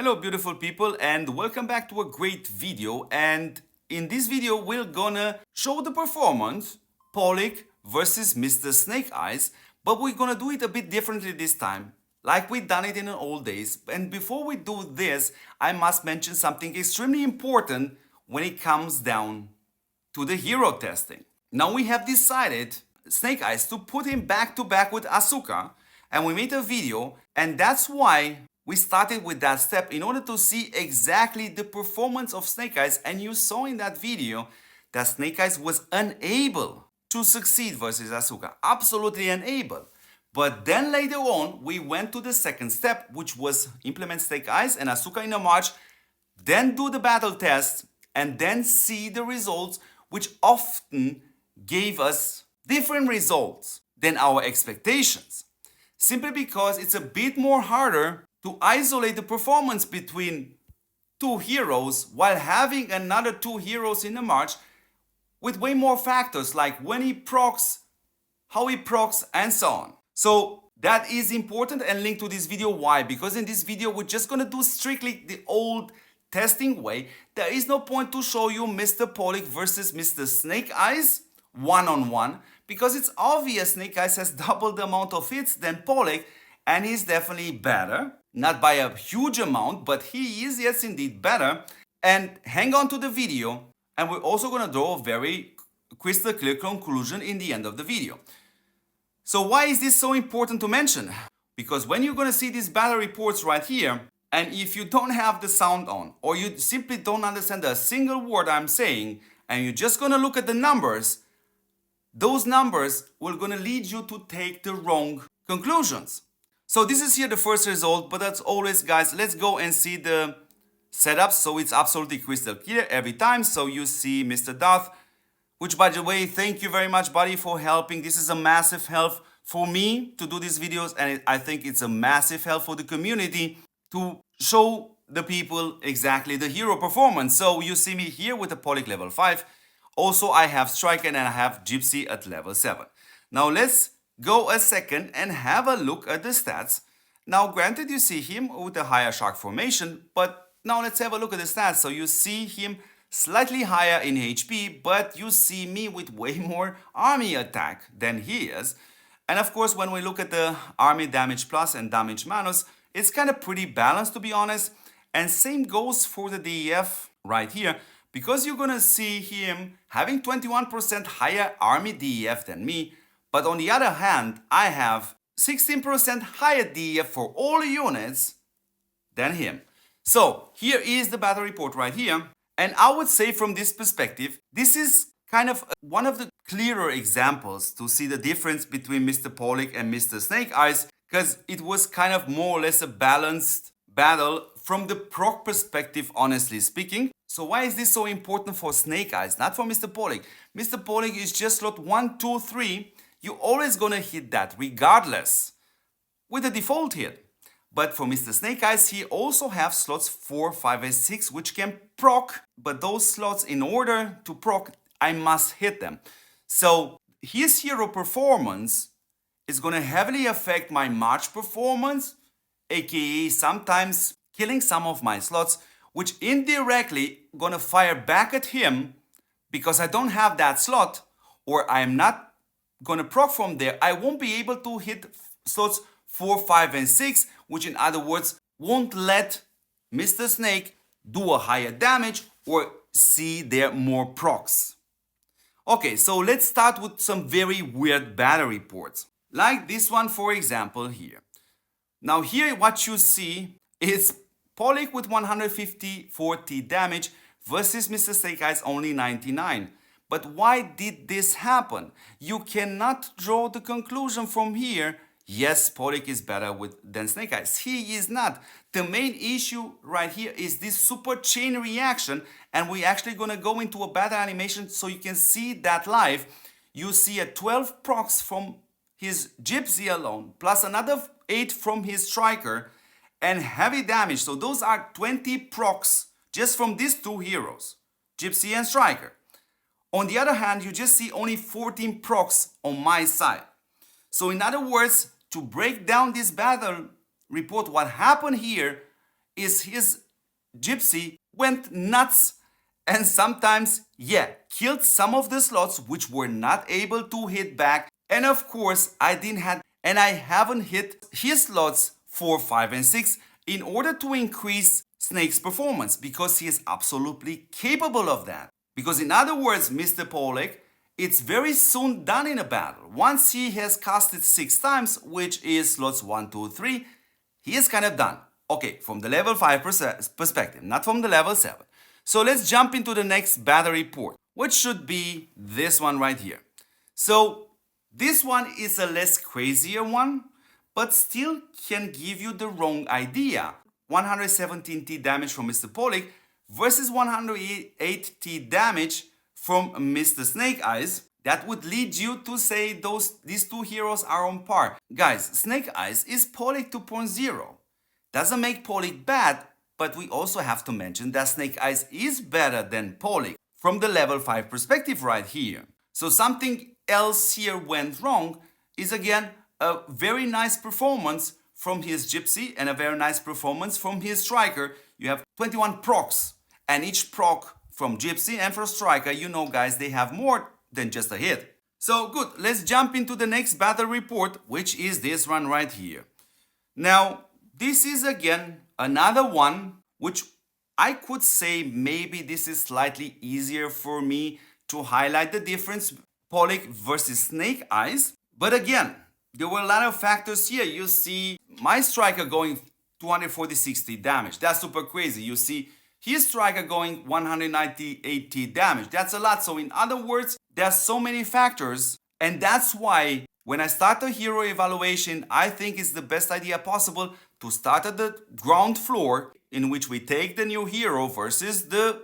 Hello beautiful people and welcome back to a great video, and in this video we're gonna show the performance Polik versus Mr. Snake Eyes, but we're gonna do it a bit differently this time like we done it in the old days. And before we do this, I must mention something extremely important when it comes down to the hero testing. Now we have decided Snake Eyes to put him back to back with Asuka, and we made a video, and that's why we started with that step in order to see exactly the performance of Snake Eyes. And you saw in that video that Snake Eyes was unable to succeed versus Asuka, absolutely unable. But then later on we went to the second step, which was implement Snake Eyes and Asuka in a match, then do the battle test, and then see the results, which often gave us different results than our expectations. Simply because it's a bit more harder to isolate the performance between two heroes while having another two heroes in the match with way more factors like when he procs, how he procs, and so on. So that is important and linked to this video. Why? Because in this video we're just gonna do strictly the old testing way. There is no point to show you Mr. Polik versus Mr. Snake Eyes one-on-one, because it's obvious Snake Eyes has double the amount of hits than Polik, and he's definitely better. Not by a huge amount, but he is, yes indeed, better. And hang on to the video, and we're also gonna draw a very crystal clear conclusion in the end of the video. So why is this so important to mention? Because when you're gonna see these battle reports right here, and if you don't have the sound on, or you simply don't understand a single word I'm saying, and you're just gonna look at the numbers, those numbers will gonna lead you to take the wrong conclusions. So this is here the first result, but as always guys, let's go and see the setup so it's absolutely crystal clear every time. So you see Mr. Darth, which by the way, thank you very much buddy for helping. This is a massive help for me to do these videos, and I think it's a massive help for the community to show the people exactly the hero performance. So you see me here with the Polik level 5. Also I have Striker and I have Gypsy at level 7. Now let's go a second and have a look at the stats. Now granted you see him with a higher shark formation, but now let's have a look at the stats. So you see him slightly higher in HP, but you see me with way more army attack than he is. And of course when we look at the army damage plus and damage minus, it's kind of pretty balanced to be honest. And same goes for the DEF right here, because you're gonna see him having 21% higher army DEF than me. But on the other hand, I have 16% higher DEF for all units than him. So here is the battle report right here. And I would say from this perspective, this is kind of one of the clearer examples to see the difference between Mr. Polik and Mr. Snake Eyes, because it was kind of more or less a balanced battle from the proc perspective, honestly speaking. So why is this so important for Snake Eyes, not for Mr. Polik? Mr. Polik is just slot 1, 2, 3. You're always gonna hit that regardless with the default hit. But for Mr. Snake Eyes, he also have slots 4, 5, and 6 which can proc, but those slots, in order to proc, I must hit them. So his hero performance is gonna heavily affect my March performance, aka sometimes killing some of my slots, which indirectly gonna fire back at him because I don't have that slot, or I'm not gonna proc from there. I won't be able to hit slots 4, 5, and 6, which in other words won't let Mr. Snake do a higher damage or see their more procs. Okay, so let's start with some very weird battle reports, like this one for example here. Now here what you see is Polik with 150-40 damage versus Mr. Snake Eyes only 99. But why did this happen? You cannot draw the conclusion from here. Yes, Polik is better than Snake Eyes. He is not. The main issue right here is this super chain reaction, and we're actually gonna go into a battle animation so you can see that live. You see a 12 procs from his Gypsy alone, plus another 8 from his Striker, and heavy damage. So those are 20 procs just from these two heroes, Gypsy and Striker. On the other hand, you just see only 14 procs on my side. So in other words, to break down this battle report, what happened here is his gypsy went nuts and sometimes, yeah, killed some of the slots which were not able to hit back. And of course, I haven't hit his slots 4, 5, and 6 in order to increase Snake's performance because he is absolutely capable of that. Because in other words, Mr. Polik, it's very soon done in a battle. Once he has casted 6 times, which is slots 1, 2, 3, he is kind of done. Okay, from the level 5 perspective, not from the level 7. So let's jump into the next battery port, which should be this one right here. So this one is a less crazier one, but still can give you the wrong idea. 117T damage from Mr. Polik versus 108T damage from Mr. Snake Eyes. That would lead you to say these two heroes are on par. Guys, Snake Eyes is Polik 2.0. Doesn't make Polik bad, but we also have to mention that Snake Eyes is better than Polik from the level 5 perspective right here. So something else here went wrong is again a very nice performance from his Gypsy and a very nice performance from his Striker. You have 21 procs, and each proc from Gypsy and for Striker, you know guys, they have more than just a hit. So good, let's jump into the next battle report, which is this one right here. Now, this is again another one which I could say maybe this is slightly easier for me to highlight the difference Polik versus Snake Eyes. But again, there were a lot of factors here. You see my Striker going 240-60 damage. That's super crazy. You see his Striker going 198 damage. That's a lot. So in other words, there's so many factors. And that's why when I start a hero evaluation, I think it's the best idea possible to start at the ground floor, in which we take the new hero versus the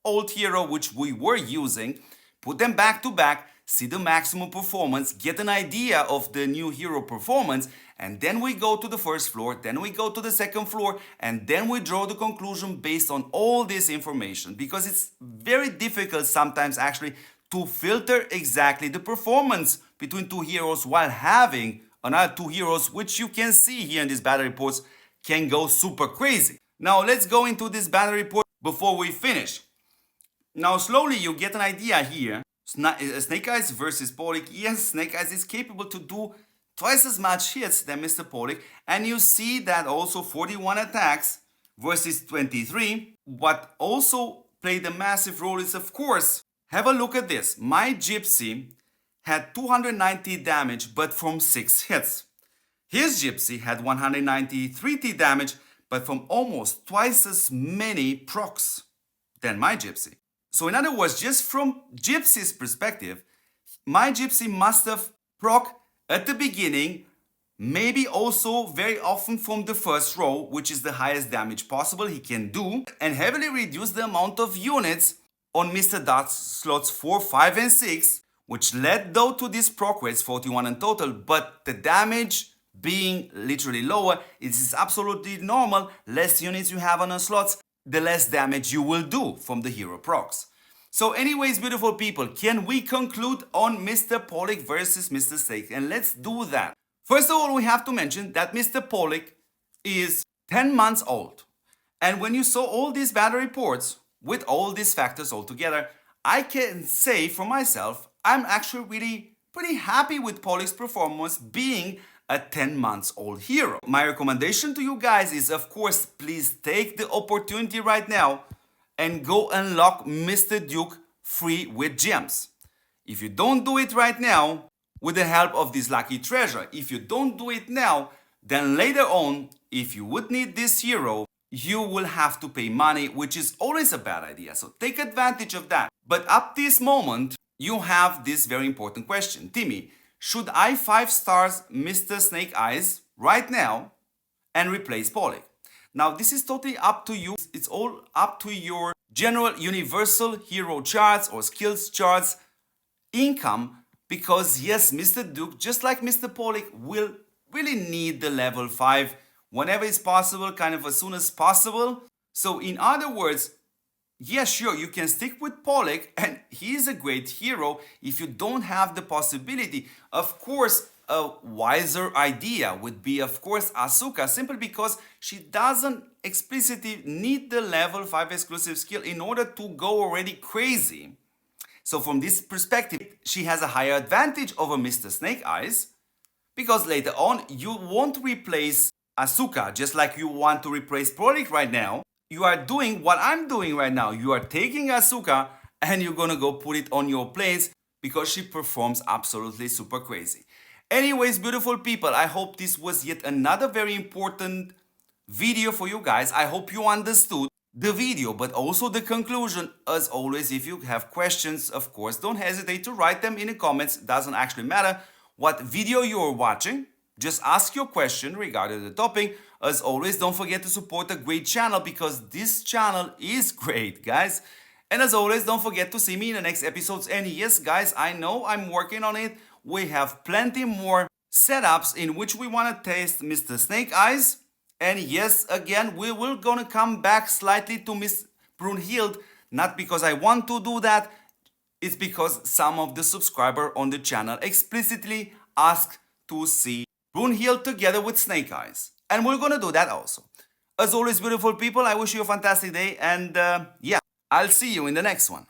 old hero which we were using, put them back to back, see the maximum performance, get an idea of the new hero performance, and then we go to the first floor, then we go to the second floor, and then we draw the conclusion based on all this information. Because it's very difficult sometimes actually to filter exactly the performance between two heroes while having another two heroes, which you can see here in these battle reports, can go super crazy. Now let's go into this battle report before we finish. Now slowly you get an idea here. Snake Eyes versus Polik. Yes, Snake Eyes is capable to do twice as much hits than Mr. Polik. And you see that also 41 attacks versus 23. What also played a massive role is, of course, have a look at this. My Gypsy had 290 damage, but from 6 hits. His Gypsy had 193 damage, but from almost twice as many procs than my Gypsy. So in other words, just from Gypsy's perspective, my Gypsy must have proc at the beginning, maybe also very often from the first row, which is the highest damage possible he can do, and heavily reduce the amount of units on Mr. Dot's slots 4, 5, and 6, which led though to this proc rates, 41 in total, but the damage being literally lower, it is absolutely normal. Less units you have on the slots, the less damage you will do from the hero procs. So anyways, beautiful people, can we conclude on Mr. Polik versus Mr. Snake? And let's do that. First of all, we have to mention that Mr. Polik is 10 months old. And when you saw all these battle reports with all these factors all together, I can say for myself, I'm actually really pretty happy with Polik's performance being a 10 months old hero. My recommendation to you guys is, of course, please take the opportunity right now and go unlock Mr. Duke free with gems. If you don't do it right now, with the help of this lucky treasure, if you don't do it now, then later on, if you would need this hero, you will have to pay money, which is always a bad idea. So take advantage of that. But up this moment, you have this very important question. Timmy, should I 5 stars Mr. Snake Eyes right now and replace Polik? Now this is totally up to you. It's all up to your general universal hero charts or skills charts income, because yes, Mr. Duke, just like Mr. Polik, will really need the level 5 whenever it's possible, kind of as soon as possible. So in other words, yeah, sure, you can stick with Polik and he's a great hero if you don't have the possibility. Of course, a wiser idea would be, of course, Asuka, simply because she doesn't explicitly need the level 5 exclusive skill in order to go already crazy. So from this perspective, she has a higher advantage over Mr. Snake Eyes, because later on you won't replace Asuka just like you want to replace Polik right now. You are doing what I'm doing right now. You are taking Asuka and you're gonna go put it on your place because she performs absolutely super crazy. Anyways, beautiful people, I hope this was yet another very important video for you guys. I hope you understood the video, but also the conclusion. As always, if you have questions, of course, don't hesitate to write them in the comments. It doesn't actually matter what video you're watching. Just ask your question regarding the topic. As always, don't forget to support a great channel because this channel is great, guys. And as always, don't forget to see me in the next episodes. And yes, guys, I know I'm working on it. We have plenty more setups in which we want to test Mr. Snake Eyes. And yes, again, we will gonna come back slightly to Miss Brunhild, not because I want to do that, it's because some of the subscribers on the channel explicitly asked to see Brunhild together with Snake Eyes. And we're gonna do that also. As always, beautiful people, I wish you a fantastic day and yeah, I'll see you in the next one.